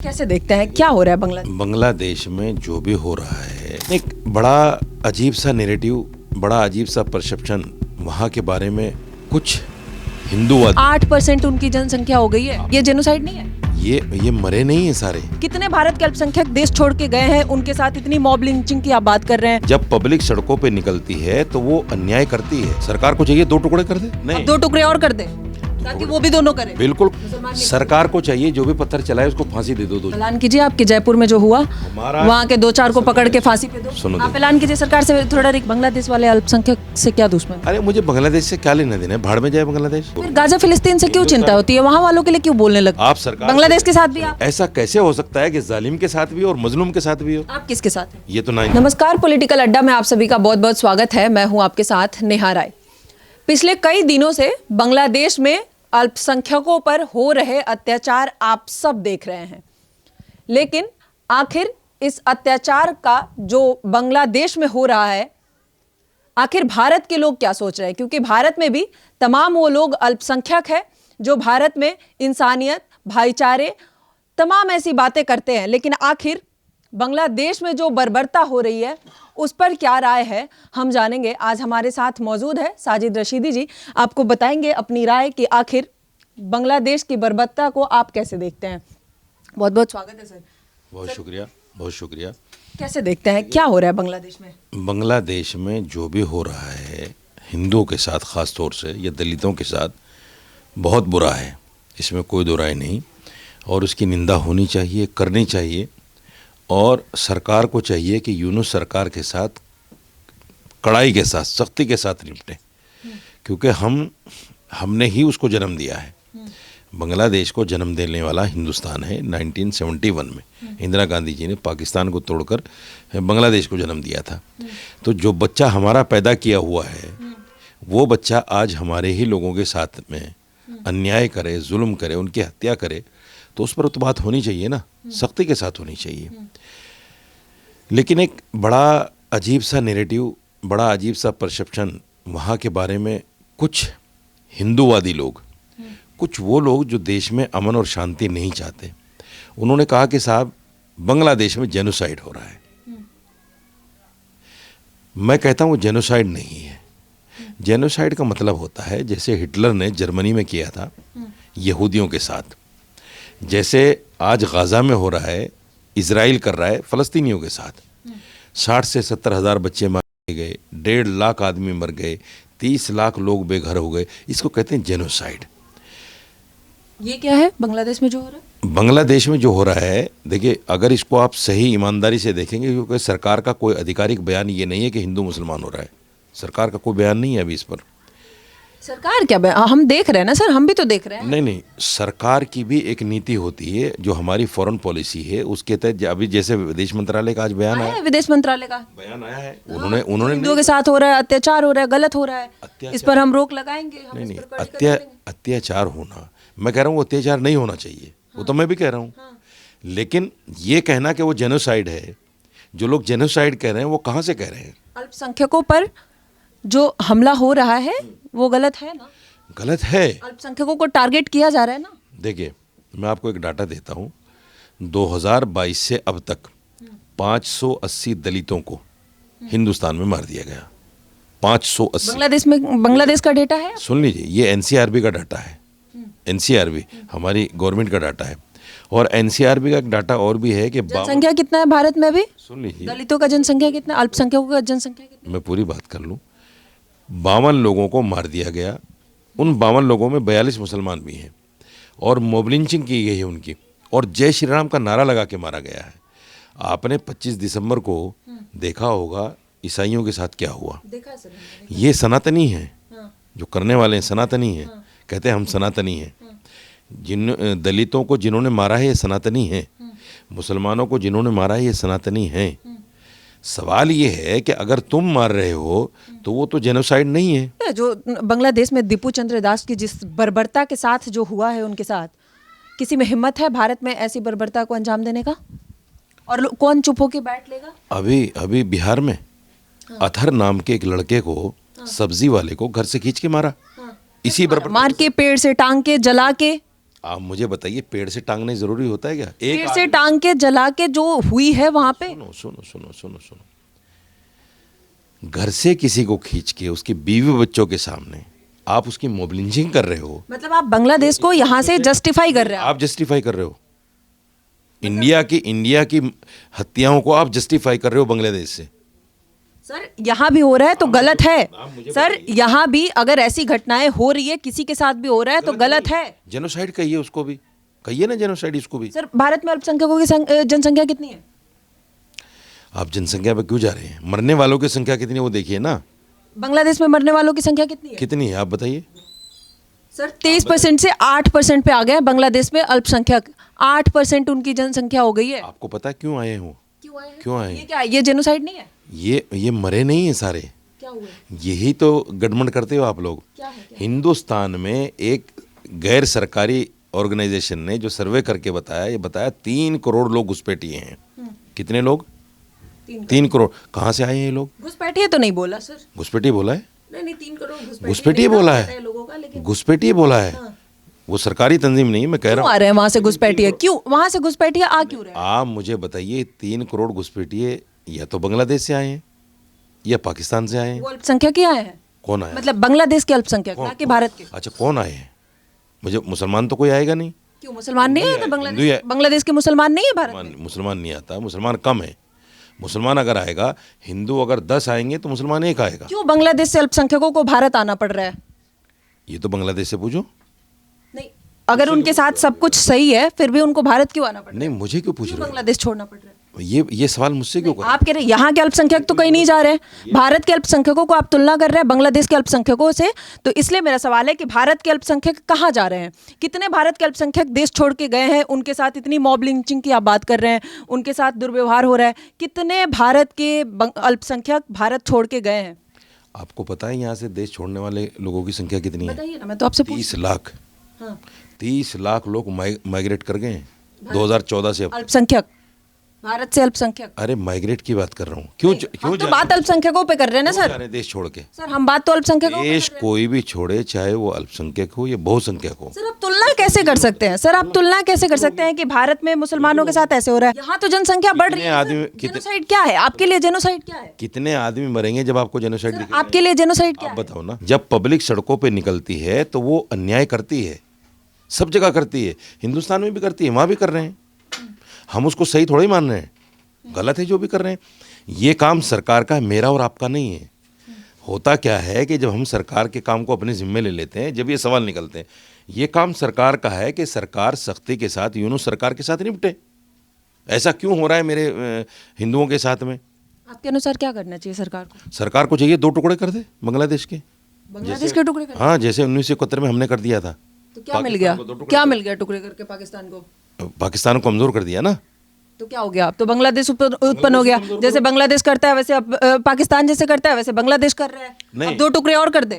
कैसे देखते हैं क्या हो रहा है बांग्लादेश? बांग्लादेश में जो भी हो रहा है, एक बड़ा अजीब सा नैरेटिव, बड़ा अजीब सा परसेप्शन वहाँ के बारे में कुछ हिंदूवाद। 8% उनकी जनसंख्या हो गई है। ये जेनोसाइड नहीं है? ये मरे नहीं है सारे। कितने भारत के अल्पसंख्यक देश छोड़ के गए हैं, उनके साथ इतनी मॉब लिंचिंग की आप बात कर रहे हैं। जब पब्लिक सड़कों पे निकलती है तो वो अन्याय करती है। सरकार को चाहिए दो टुकड़े कर दे, नहीं 2 टुकड़े और कर दे ताकि वो भी दोनों करें। बिल्कुल, सरकार को चाहिए जो भी पत्थर चलाए उसको फांसी दे दो। ऐलान कीजिए आपके जयपुर में जो हुआ, वहाँ के 2-4 को पकड़ के फांसी पे दो। सुनो आप ऐलान कीजिए सरकार से। थोड़ा बांग्लादेश वाले अल्पसंख्यक से क्या दुश्मन? अरे मुझे बांग्लादेश से क्या लेना देना है, भाड़ में जाए बांग्लादेश। फिर गाजा फिलिस्तीन से क्यों चिंता होती है? वहाँ वालों के लिए क्यों बोलने लगते? आप सरकार बांग्लादेश के साथ भी आप? ऐसा कैसे हो सकता है कि जालिम के साथ भी और मजलूम के साथ भी हो? आप किसके साथ हैं? ये तो नहीं। नमस्कार, पॉलिटिकल अड्डा में आप सभी का बहुत बहुत स्वागत है। मैं हूं आपके साथ नेहा राय। पिछले कई दिनों से बांग्लादेश में अल्पसंख्यकों पर हो रहे अत्याचार आप सब देख रहे हैं, लेकिन आखिर इस अत्याचार का जो बांग्लादेश में हो रहा है, आखिर भारत के लोग क्या सोच रहे हैं? क्योंकि भारत में भी तमाम वो लोग अल्पसंख्यक है जो भारत में इंसानियत, भाईचारे, तमाम ऐसी बातें करते हैं, लेकिन आखिर बांग्लादेश में जो बर्बरता हो रही है उस पर क्या राय है, हम जानेंगे। आज हमारे साथ मौजूद है साजिद रशीदी जी। आपको बताएंगे अपनी राय कि आखिर बांग्लादेश की बर्बरता को आप कैसे देखते हैं। बहुत बहुत स्वागत है सर। बहुत शुक्रिया, बहुत शुक्रिया। कैसे देखते हैं क्या हो रहा है बांग्लादेश में? बांग्लादेश में जो भी हो रहा है हिंदुओं के साथ, ख़ास तौर से या दलितों के साथ, बहुत बुरा है, इसमें कोई दो राय नहीं। और उसकी निंदा होनी चाहिए, करनी चाहिए। और सरकार को चाहिए कि यूनुस सरकार के साथ कड़ाई के साथ, सख्ती के साथ निपटे, क्योंकि हमने ही उसको जन्म दिया है। बांग्लादेश को जन्म देने वाला हिंदुस्तान है। 1971 में इंदिरा गांधी जी ने पाकिस्तान को तोड़कर बांग्लादेश को जन्म दिया था। तो जो बच्चा हमारा पैदा किया हुआ है वो बच्चा आज हमारे ही लोगों के साथ में अन्याय करे, जुल्म करे, उनकी हत्या करे, तो उस पर तो बात होनी चाहिए ना, सख्ती के साथ होनी चाहिए। लेकिन एक बड़ा अजीब सा नैरेटिव, बड़ा अजीब सा परसेप्शन वहाँ के बारे में कुछ हिंदूवादी लोग, कुछ वो लोग जो देश में अमन और शांति नहीं चाहते, उन्होंने कहा कि साहब बांग्लादेश में जेनोसाइड हो रहा है। मैं कहता हूँ जेनोसाइड नहीं है। जेनोसाइड का मतलब होता है जैसे हिटलर ने जर्मनी में किया था यहूदियों के साथ, जैसे आज गाज़ा में हो रहा है, इजराइल कर रहा है फ़लस्तीनियों के साथ। 60 से 70 हज़ार बच्चे मारे गए, 1.5 लाख आदमी मर गए, 30 लाख लोग बेघर हो गए। इसको कहते हैं जेनोसाइड। ये क्या है बांग्लादेश में जो हो रहा है? बांग्लादेश में जो हो रहा है, देखिए, अगर इसको आप सही ईमानदारी से देखेंगे, क्योंकि सरकार का कोई आधिकारिक बयान ये नहीं है कि हिंदू मुसलमान हो रहा है। सरकार का कोई बयान नहीं है अभी इस पर। सरकार क्या हम देख रहे हैं ना सर, हम भी तो देख रहे हैं। नहीं, सरकार की भी एक नीति होती है जो हमारी फॉरेन पॉलिसी है, उसके तहत अभी जैसे विदेश मंत्रालय का आज बयान आया है, विदेश मंत्रालय का बयान आया है, उन्होंने हिंदुओं के साथ हो रहा है अत्याचार, हो रहा है, गलत हो रहा है, इस पर हम रोक लगाएंगे। हम इस पर कड़ी करेंगे। अत्याचार होना, मैं कह रहा हूँ अत्याचार नहीं होना चाहिए, वो तो मैं भी कह रहा हूँ। लेकिन ये कहना कि वो जेनोसाइड है, जो लोग जेनोसाइड कह रहे हैं वो कहाँ से कह रहे हैं? अल्पसंख्यकों पर जो हमला हो रहा है वो गलत है ना? गलत है। अल्पसंख्यकों को टारगेट किया जा रहा है ना। देखिए, मैं आपको एक डाटा देता हूँ। 2022 से अब तक 580 दलितों को हिंदुस्तान में मार दिया गया। 580। बांग्लादेश का डेटा है। सुन लीजिए, ये एनसीआरबी का डाटा है। एनसीआरबी हमारी गवर्नमेंट का डाटा है। और एनसीआरबी का डाटा और भी है कि जनसंख्या कितना है भारत में अभी? सुन लीजिए, दलितों का जनसंख्या कितना, अल्पसंख्यकों का जनसंख्या कितना? मैं पूरी बात कर लूँ। 52 लोगों को मार दिया गया। उन 52 लोगों में 42 मुसलमान भी हैं, और मोब लिंचिंग की गई है उनकी, और जय श्री राम का नारा लगा के मारा गया है। आपने 25 दिसंबर को देखा होगा ईसाइयों के साथ क्या हुआ। देखा सर, ये सनातनी हैं, जो करने वाले हैं सनातनी हैं, कहते हैं हम सनातनी हैं। जिन दलितों को जिन्होंने मारा है ये सनातनी हैं, मुसलमानों को जिन्होंने मारा है ये सनातनी हैं। सवाल ये है कि अगर तुम मार रहे हो तो वो तो जेनोसाइड नहीं है। जो बांग्लादेश में दीपू चंद्र दास की जिस बर्बरता के साथ जो हुआ है, उनके साथ किसी में हिम्मत है भारत में ऐसी बर्बरता को अंजाम देने का? और कौन चुप होके बैठ लेगा? अभी बिहार में अथर नाम के एक लड़के को, सब्जी वाले को घर से खींच के मारा, इसी बर्बर मार के, पेड़ से टांग के, जला के, आप मुझे बताइए, पेड़ से टांगने जरूरी होता है क्या? एक पेड़ से टांग के जला के जो हुई है वहां पे, सुनो सुनो सुनो सुनो सुनो, घर से किसी को खींच के उसके बीवी बच्चों के सामने आप उसकी मोबलिंचिंग कर रहे हो। मतलब आप बांग्लादेश को यहाँ से जस्टिफाई कर रहे हैं। आप जस्टिफाई कर रहे हो इंडिया की हत्याओं को, आप जस्टिफाई कर रहे हो बांग्लादेश से। सर यहाँ भी हो रहा है तो गलत है। सर यहाँ भी अगर ऐसी घटनाएं हो रही है, किसी के साथ भी हो रहा है तो गलत है। जेनोसाइड कहिए उसको भी, कहिए ना जेनोसाइड इसको भी। सर भारत में अल्पसंख्यकों की जनसंख्या कितनी है? आप जनसंख्या पे क्यों जा रहे हैं? मरने वालों की संख्या कितनी है वो देखिए ना। बांग्लादेश में मरने वालों की संख्या कितनी है? कितनी है आप बताइए। सर 23% से 8% पे आ गए हैं बांग्लादेश में अल्पसंख्यक। 8% उनकी जनसंख्या हो गई है। आपको पता है क्यों आए हो? क्यों आए हैं? क्यों आए? ये क्या है? ये जेनोसाइड नहीं है? ये मरे नहीं है सारे, क्या हुआ है? यही तो गड़बड़ करते हो आप लोग। क्या है? हिंदुस्तान में एक गैर सरकारी ऑर्गेनाइजेशन ने जो सर्वे करके बताया, ये बताया 3 करोड़ लोग घुसपैठिए हैं। कितने लोग? 3 करोड़। कहाँ से आए हैं ये लोग? घुसपैठिए तो नहीं बोला सर। घुसपैठिए बोला है? नहीं 3 करोड़ घुसपैठिए बोला है, लोगों का, लेकिन घुसपैठिए बोला है। वो सरकारी तंजीम नहीं, मैं कह रहा क्यों हूँ। आ रहे हैं वहां से घुसपैठिए? क्यों वहां से घुसपैठिए आ क्यों रहे हैं? आप मुझे बताइए, 3 करोड़ घुसपैठिए या तो बांग्लादेश से आए हैं या पाकिस्तान से आए हैं। वो अल्पसंख्यक ही आए हैं? कौन आया? मतलब बांग्लादेश के अल्पसंख्यक, ना कि भारत के। अच्छा, कौन आए हैं? मुझे मुसलमान तो कोई आएगा नहीं। क्यों मुसलमान नहीं है? हिंदू बांग्लादेश है। बांग्लादेश के मुसलमान नहीं है भारत में? मुसलमान नहीं आता, मुसलमान कम है। मुसलमान अगर आएगा, हिंदू अगर 10 आएंगे तो मुसलमान 1 आएगा। क्यों बांग्लादेश से अल्पसंख्यकों को भारत आना पड़ रहा है? ये तो बांग्लादेश से पूछो। नहीं, अगर उनके साथ सब कुछ सही है फिर भी उनको भारत क्यों आना पड़ रहा है? नहीं, मुझे क्यों पूछ क्यों रहे बांग्लादेश छोड़ना पड़ रहा है? हो? ये सवाल मुझसे क्यों कर? आप कह रहे हैं यहाँ के अल्पसंख्यक तो कहीं नहीं जा रहे हैं, भारत के अल्पसंख्यकों को आप तुलना कर रहे हैं बांग्लादेश के अल्पसंख्यकों से। तो इसलिए मेरा सवाल है कि भारत के अल्पसंख्यक कहाँ जा रहे हैं? कितने भारत के अल्पसंख्यक देश छोड़ के गए हैं? उनके साथ इतनी मॉब लिंचिंग की आप बात कर रहे हैं, उनके साथ दुर्व्यवहार हो रहा है। कितने भारत के अल्पसंख्यक भारत छोड़ के गए हैं? आपको पता है यहाँ से देश छोड़ने वाले लोगों की संख्या कितनी है? बताइए ना, मैं तो आपसे 30 लाख। हाँ। 30 लाख लोग माइग्रेट कर गए हैं 2014 से अब। अल्पसंख्यक, भारत से अल्पसंख्यक। अरे माइग्रेट की बात कर रहा हूँ। क्यों हम तो बात अल्पसंख्यकों पे कर रहे हैं ना सर। देश छोड़ के? सर हम बात तो अल्पसंख्यकों पे देश कर रहे हैं। कोई भी छोड़े, चाहे वो अल्पसंख्यक हो या बहुसंख्यक हो। सर आप तुलना कैसे कर सकते हैं? सर आप तुलना कैसे कर सकते हैं कि भारत में मुसलमानों के साथ ऐसे हो रहा है, यहाँ तो जनसंख्या बढ़ रही है? जेनोसाइड क्या है आपके लिए? जेनोसाइड क्या है? कितने आदमी मरेंगे जब आपको जेनोसाइड दिखेगा? आपके लिए जेनोसाइड क्या आप है? बताओ ना। जब पब्लिक सड़कों पे निकलती है तो वो अन्याय करती है, सब जगह करती है, हिंदुस्तान में भी करती है, वहाँ भी कर रहे हैं। हम उसको सही थोड़ा ही मान रहे हैं, गलत है जो भी कर रहे हैं। ये काम सरकार का है, मेरा और आपका नहीं है। होता क्या है कि जब हम सरकार के काम को अपने जिम्मे ले लेते हैं, जब ये सवाल निकलते हैं, ये काम सरकार का है कि सरकार सख्ती के साथ यूनुस सरकार के साथ निपटे। ऐसा क्यों हो रहा है मेरे हिंदुओं के साथ में? आपके अनुसार क्या करना चाहिए सरकार को? सरकार को चाहिए 2 टुकड़े कर दे बांग्लादेश के। बांग्लादेश के टुकड़े कर? हाँ, जैसे 1971 में हमने कर दिया था। तो क्या मिल गया? क्या मिल गया टुकड़े करके पाकिस्तान को? पाकिस्तान को कमजोर कर दिया ना। तो क्या हो गया? अब तो बांग्लादेश उत्पन्न हो गया। जैसे बांग्लादेश करता है वैसे अब पाकिस्तान जैसे करता है वैसे बांग्लादेश कर रहा है। नहीं। अब 2 टुकड़े और कर दे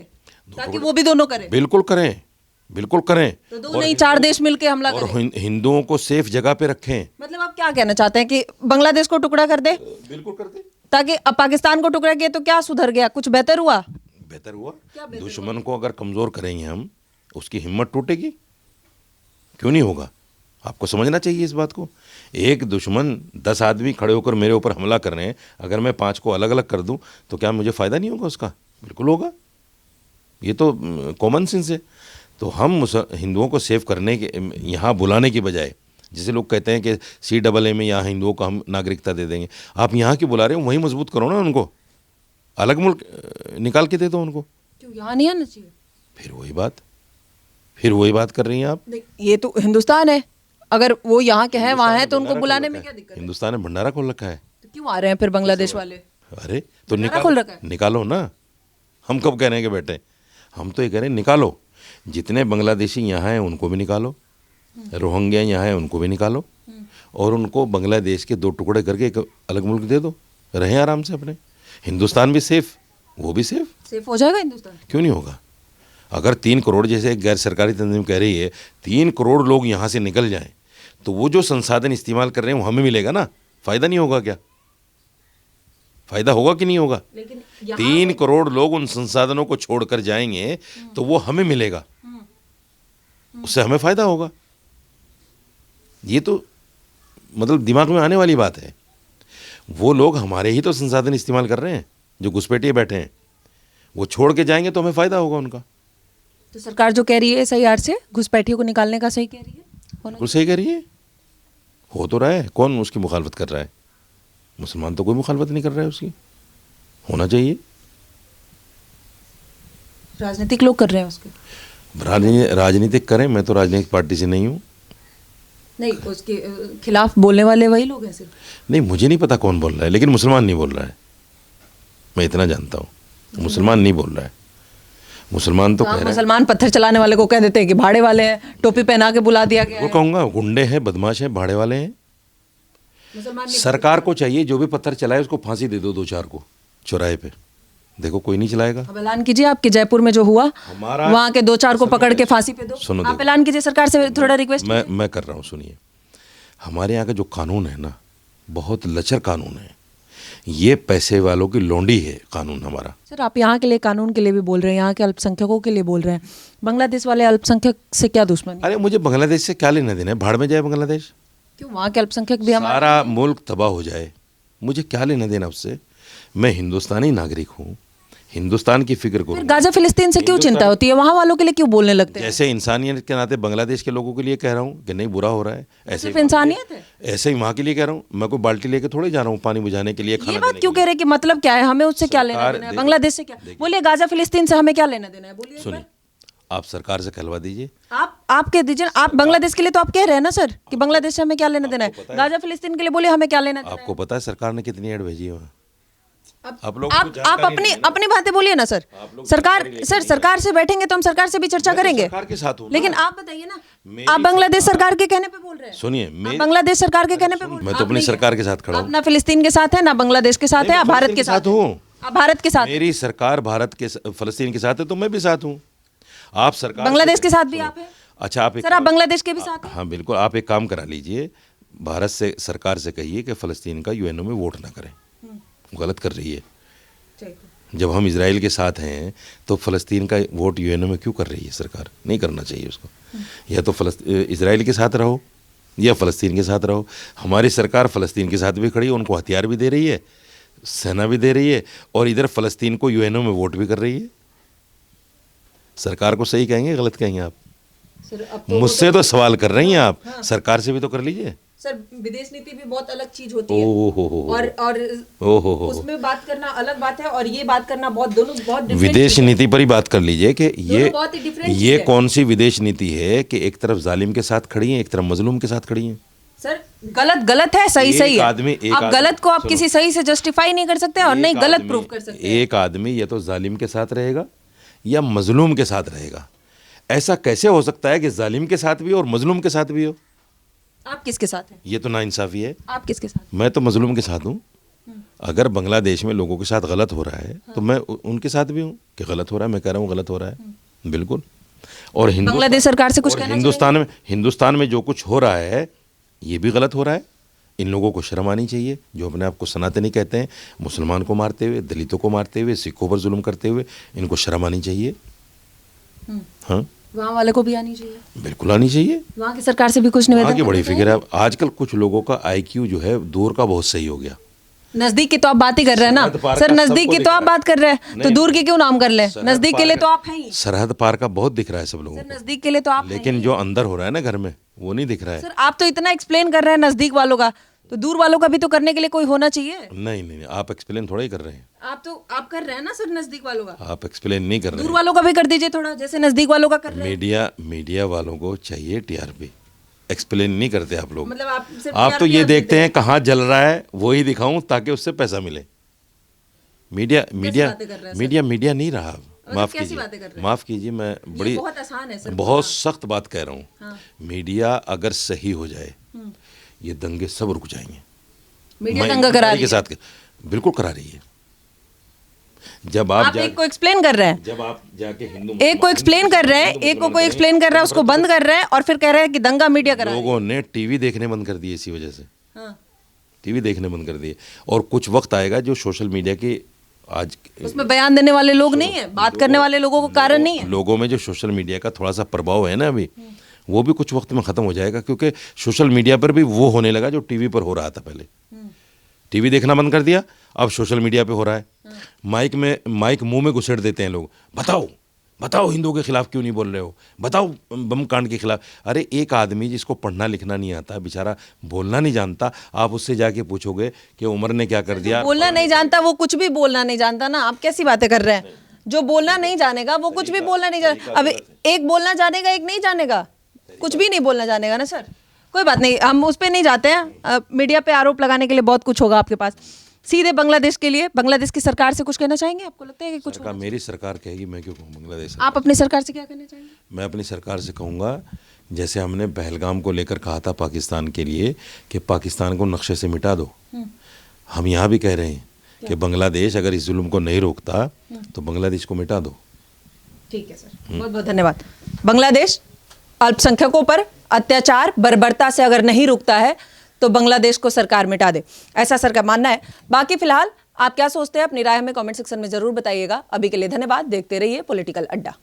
ताकि वो भी दोनों करें। बिल्कुल करें, बिल्कुल करें। तो 2 नहीं 4 देश मिलके हमला और करें। हिंदुओं को सेफ जगह पे रखें। मतलब आप क्या कहना चाहते हैं कि बांग्लादेश को टुकड़ा कर दे बिल्कुल कर दे। ताकि अब पाकिस्तान को टुकड़ा किया तो क्या सुधर गया? कुछ बेहतर हुआ? बेहतर हुआ। दुश्मन को अगर कमजोर करेंगे हम, उसकी हिम्मत टूटेगी? क्यों नहीं होगा? आपको समझना चाहिए इस बात को। एक दुश्मन 10 आदमी खड़े होकर मेरे ऊपर हमला कर रहे हैं, अगर मैं 5 को अलग अलग कर दूं तो क्या मुझे फ़ायदा नहीं होगा उसका? बिल्कुल होगा। ये तो कॉमन सेंस है। तो हम हिंदुओं को सेव करने के, यहाँ बुलाने की बजाय, जैसे लोग कहते हैं कि CAA में यहाँ हिंदुओं को हम नागरिकता दे देंगे, आप यहाँ क्यों बुला रहे हो? वहीं मजबूत करो ना उनको, अलग मुल्क निकाल के दे दो उनको। क्यों यहाँ नहीं आना चाहिए? फिर वही बात कर रही हैं आप। ये तो हिंदुस्तान है, अगर वो यहाँ के हैं वहाँ है तो उनको बुलाने में क्या दिक्कत है? हिंदुस्तान ने भंडारा खोल रखा है। तो क्यों आ रहे हैं फिर बांग्लादेश वाले? अरे तो भंडारा खोल रखा है? निकालो ना। हम कब कह रहे हैं कि बैठे? हम तो ये कह रहे हैं निकालो। जितने बांग्लादेशी यहाँ हैं उनको भी निकालो, रोहिंग्या यहाँ हैं उनको भी निकालो, और उनको बांग्लादेश के 2 टुकड़े करके एक अलग मुल्क दे दो, रहें आराम से अपने। हिंदुस्तान भी सेफ, वो भी सेफ हो जाएगा हिंदुस्तान। क्यों नहीं होगा? अगर 3 करोड़, जैसे एक गैर सरकारी तंजीम कह रही है, 3 करोड़ लोग यहाँ से निकल जाएं तो वो जो संसाधन इस्तेमाल कर रहे हैं वो हमें मिलेगा ना। फ़ायदा नहीं होगा क्या? फ़ायदा होगा कि नहीं होगा? लेकिन 3 करोड़ लोग उन संसाधनों को छोड़कर जाएंगे तो वो हमें मिलेगा, उससे हमें फ़ायदा होगा। ये तो मतलब दिमाग में आने वाली बात है। वो लोग हमारे ही तो संसाधन इस्तेमाल कर रहे हैं, जो घुसपैठिए बैठे हैं। वो छोड़ के जाएंगे तो हमें फ़ायदा होगा उनका। तो सरकार जो कह रही है SIR से घुसपैठियों को निकालने का, सही कह रही है? बिल्कुल सही कह रही है, हो तो रहा है। कौन उसकी मुखालफत कर रहा है? मुसलमान तो कोई मुखालफत नहीं कर रहा है उसकी। होना चाहिए। राजनीतिक लोग कर रहे हैं उसके। राजनीतिक करें, मैं तो राजनीतिक पार्टी से नहीं हूँ। नहीं, उसके खिलाफ बोलने वाले वही लोग हैं सिर्फ। नहीं, मुझे नहीं पता कौन बोल रहा है, लेकिन मुसलमान नहीं बोल रहा है, मैं इतना जानता हूँ। मुसलमान नहीं बोल रहा है। मुसलमान तो कह रहे हैं। मुसलमान पत्थर चलाने वाले को कह देते हैं कि भाड़े वाले हैं, टोपी पहना के बुला दिया गया वो है। कहूँगा गुंडे हैं, बदमाश हैं, भाड़े वाले हैं। मुसलमान सरकार को चाहिए जो भी पत्थर चलाए उसको फांसी दे दो 2-4 को चौराहे पे। देखो कोई नहीं चलाएगा। अब ऐलान कीजिए आपके जयपुर में जो हुआ, हमारा वहाँ के 2-4 को पकड़ के फांसी पे दो। सुनो, आप ऐलान कीजिए, सरकार से थोड़ा रिक्वेस्ट। मैं कर रहा हूँ, सुनिए। हमारे यहाँ का जो कानून है ना, बहुत लचर कानून है। ये पैसे वालों की लौंडी है कानून हमारा। सर, आप यहाँ के लिए कानून के लिए भी बोल रहे हैं, यहाँ के अल्पसंख्यकों के लिए बोल रहे हैं। बांग्लादेश वाले अल्पसंख्यक से क्या दुश्मनी? अरे मुझे बांग्लादेश से क्या लेना देना है? भाड़ में जाए बांग्लादेश। क्यों, वहाँ के अल्पसंख्यक भी हमारे। सारा मुल्क तबाह हो जाए, मुझे क्या लेना देना उससे? मैं हिंदुस्तानी नागरिक हूँ, हिंदुस्तान की फिक्र फिर करूँ। गाजा फिलिस्तीन से क्यों चिंता होती है? वहाँ वालों के लिए क्यों बोलने लगते हैं? जैसे इंसानियत के नाते बांग्लादेश के लोगों के लिए कह रहा हूँ कि नहीं बुरा हो रहा है, ऐसे सिर्फ इंसानियत है? ऐसे ही वहाँ के लिए कह रहा हूँ। मैं कोई बाल्टी लेके थोड़े जा रहा हूँ पानी बुझाने के लिए, ये खाना बात देने क्यों के कह रहे हैं कि मतलब क्या है, हमें उससे क्या लेना सरकार देना है? दे- बांग्लादेश से क्या? बोलिए, गाजा फिलिस्तीन से हमें क्या लेना देना है? बोलिए लिए। एक बार। सुनिए, आप सरकार से कहलवा दीजिए। आप कह दीजिए। आप बांग्लादेश के लिए तो आप कह रहे हैं ना सर कि बांग्लादेश से हमें क्या लेना देना है? गाजा फिलिस्तीन के लिए बोलिए हमें क्या लेना देना है? आपको पता है सरकार ने कितनी ऐड भेजी है वहाँ? आप लोग आप अपनी बातें बोलिए ना सर। सरकार से बैठेंगे तो हम सरकार से भी चर्चा करेंगे। सरकार के साथ हूँ। लेकिन आप बताइए ना, आप बांग्लादेश सरकार के कहने पे बोल रहे हैं? सुनिए, आप बांग्लादेश सरकार के कहने पे बोल रहे हैं? मैं तो अपनी सरकार के साथ खड़ा आप हूँ। ना फिलिस्तीन के साथ है, ना बांग्लादेश के साथ है, आप भारत के साथ हूँ। आप भारत के साथ। मेरी सरकार भारत के फलस्तीन के साथ है तो मैं भी साथ हूँ। आप सरकार बांग्लादेश के साथ भी आप हैं? अच्छा, आप सर, आप बांग्लादेश के भी साथ हैं? हाँ बिल्कुल। आप एक काम करा लीजिए, भारत से सरकार से कहिए कि फ़लस्तीन का यूएनओ में वोट ना करें, गलत कर रही है। जब हम इजराइल के साथ हैं तो फ़लस्तीन का वोट यूएनओ में क्यों कर रही है सरकार? नहीं करना चाहिए उसको। या तो इजराइल के साथ रहो या फ़लस्तीन के साथ रहो। हमारी सरकार फ़लस्तीन के साथ भी खड़ी है, उनको हथियार भी दे रही है, सेना भी दे रही है, और इधर फ़लस्तीन को यूएनओ में वोट भी कर रही है। सरकार को सही कहेंगे, गलत कहेंगे आप? मुझसे तो सवाल कर रही हैं आप। हाँ। सरकार से भी तो कर लीजिए। सर, विदेश नीति भी बहुत अलग चीज होती है। और उसमें बात करना अलग बात है, और ये बात करना दोनों बहुत डिफरेंट। विदेश नीति पर ही बात कर लीजिए कि ये है। कौन सी विदेश नीति है कि एक तरफ जालिम के साथ खड़ी है, एक तरफ मजलूम के साथ खड़ी है? सर, गलत है, सही है। आप गलत को आप किसी सही से जस्टिफाई नहीं कर सकते और नहीं गलत प्रूव कर सकते। एक आदमी या तो जालिम के साथ रहेगा या मजलूम के साथ रहेगा। ऐसा कैसे हो सकता है कि जालिम के साथ भी और मजलूम के साथ भी हो? आप किसके साथ हैं? ये तो नाइंसाफी है। आप किसके साथ? मैं तो मजलूम के साथ हूँ। अगर बांग्लादेश में लोगों के साथ गलत हो रहा है तो मैं उनके साथ भी हूँ कि गलत हो रहा है। मैं कह रहा हूँ गलत हो रहा है, बिल्कुल। और बांग्लादेश सरकार से कुछ कहना चाहिए? हिंदुस्तान में जो कुछ हो रहा है ये भी गलत हो रहा है। इन लोगों को शर्म आनी चाहिए जो अपने आप को सनातनी कहते हैं। मुसलमान को मारते हुए, दलितों को मारते हुए, सिखों पर जुल्म करते हुए, इनको शर्म आनी चाहिए। हाँ, वहाँ वाले को भी आनी चाहिए, बिल्कुल आनी चाहिए। वहाँ की सरकार से भी कुछ निवेदन आगे बड़ी फिक्र है। आजकल कुछ लोगों का IQ जो है दूर का बहुत सही हो गया। नजदीक की तो आप बात ही कर रहे हैं ना सर, नजदीक की तो आप बात कर रहे हैं, तो दूर की क्यों नाम कर ले? नजदीक के लिए तो आप हैं ही। सरहद पार का बहुत दिख रहा है सब लोगों को, नजदीक के लिए तो आप, लेकिन जो अंदर हो रहा है ना घर में वो नहीं दिख रहा है। सर, आप तो इतना एक्सप्लेन कर रहे हैं नजदीक वालों का, तो दूर वालों का भी तो करने के लिए कोई होना चाहिए। नहीं, आप एक्सप्लेन थोड़ा ही कर रहे हैं। आप कर रहे हैं ना सर नजदीक वालों का। आप एक्सप्लेन नहीं कर रहे हैं। दूर वालों का भी कर दीजिए थोड़ा, जैसे नजदीक वालों का कर रहे हैं। मीडिया वालों को चाहिए TRP। एक्सप्लेन नहीं करते आप लोग। मतलब आप तो ये देखते हैं कहाँ जल रहा है वही दिखाऊं ताकि उससे पैसा मिले। मीडिया नहीं रहा। माफ कीजिए, मैं बड़ी बहुत आसान है सर, बहुत सख्त बात कह रहा हूँ। हाँ। मीडिया अगर सही हो जाए ये दंगे सब रुक जाएंगे। मीडिया दंगा करा रही है के साथ, बिल्कुल करा रही है। जब आप एक को एक्सप्लेन कर रहे हैं, जब आप जाके एक को एक्सप्लेन कर रहे हैं, एक को कोई एक्सप्लेन कर रहा है, उसको बंद कर रहे हैं और फिर कह रहे हैं कि दंगा मीडिया करा रही है। लोगों ने टीवी देखने बंद कर दिए इसी वजह से। हाँ। टीवी देखने बंद कर दिए। और कुछ वक्त आएगा जो सोशल मीडिया की आज उसमें बयान देने वाले लोग नहीं है, बात करने वाले लोगों को कारण नहीं है। लोगों में जो सोशल मीडिया का थोड़ा सा प्रभाव है ना अभी, वो भी कुछ वक्त में ख़त्म हो जाएगा, क्योंकि सोशल मीडिया पर भी वो होने लगा जो टीवी पर हो रहा था पहले। टीवी देखना बंद कर दिया, अब सोशल मीडिया पे हो रहा है। माइक मुंह में घुसेड़ देते हैं लोग, बताओ हिंदुओं के खिलाफ क्यों नहीं बोल रहे हो, बताओ बम कांड के खिलाफ। अरे एक आदमी जिसको पढ़ना लिखना नहीं आता, बेचारा बोलना नहीं जानता, आप उससे जाके पूछोगे कि उमर ने क्या कर दिया। बोलना नहीं जानता, वो कुछ भी बोलना नहीं जानता ना, आप कैसी बातें कर रहे हैं। जो बोलना नहीं जानेगा वो कुछ भी बोलना नहीं जानेगा। अब एक बोलना जानेगा, एक नहीं जानेगा, कुछ भी नहीं बोलना जानेगा ना सर। कोई बात नहीं, हम उस पर नहीं जाते हैं। मीडिया पे आरोप लगाने के लिए बहुत कुछ होगा आपके पास। सीधे बांग्लादेश के लिए, बांग्लादेश की सरकार से कुछ कहना चाहेंगे? आपको लगता है कि कुछ सरकार, मेरी सरकार कहेगी, मैं क्यों कहूँ बांग्लादेश। आप अपनी सरकार से क्या कहना चाहेंगे? मैं अपनी सरकार से कहूँगा, जैसे हमने पहलगाम को लेकर कहा था पाकिस्तान के लिए कि पाकिस्तान को नक्शे से मिटा दो, हम यहाँ भी कह रहे हैं कि बांग्लादेश अगर इस जुल्म को नहीं रोकता तो बांग्लादेश को मिटा दो। ठीक है सर, बहुत बहुत धन्यवाद। बांग्लादेश अल्पसंख्यकों पर अत्याचार बर्बरता से अगर नहीं रुकता है तो बांग्लादेश को सरकार मिटा दे, ऐसा सर का मानना है। बाकी फिलहाल आप क्या सोचते हैं, अपनी राय हमें कमेंट सेक्शन में जरूर बताइएगा। अभी के लिए धन्यवाद, देखते रहिए पॉलिटिकल अड्डा।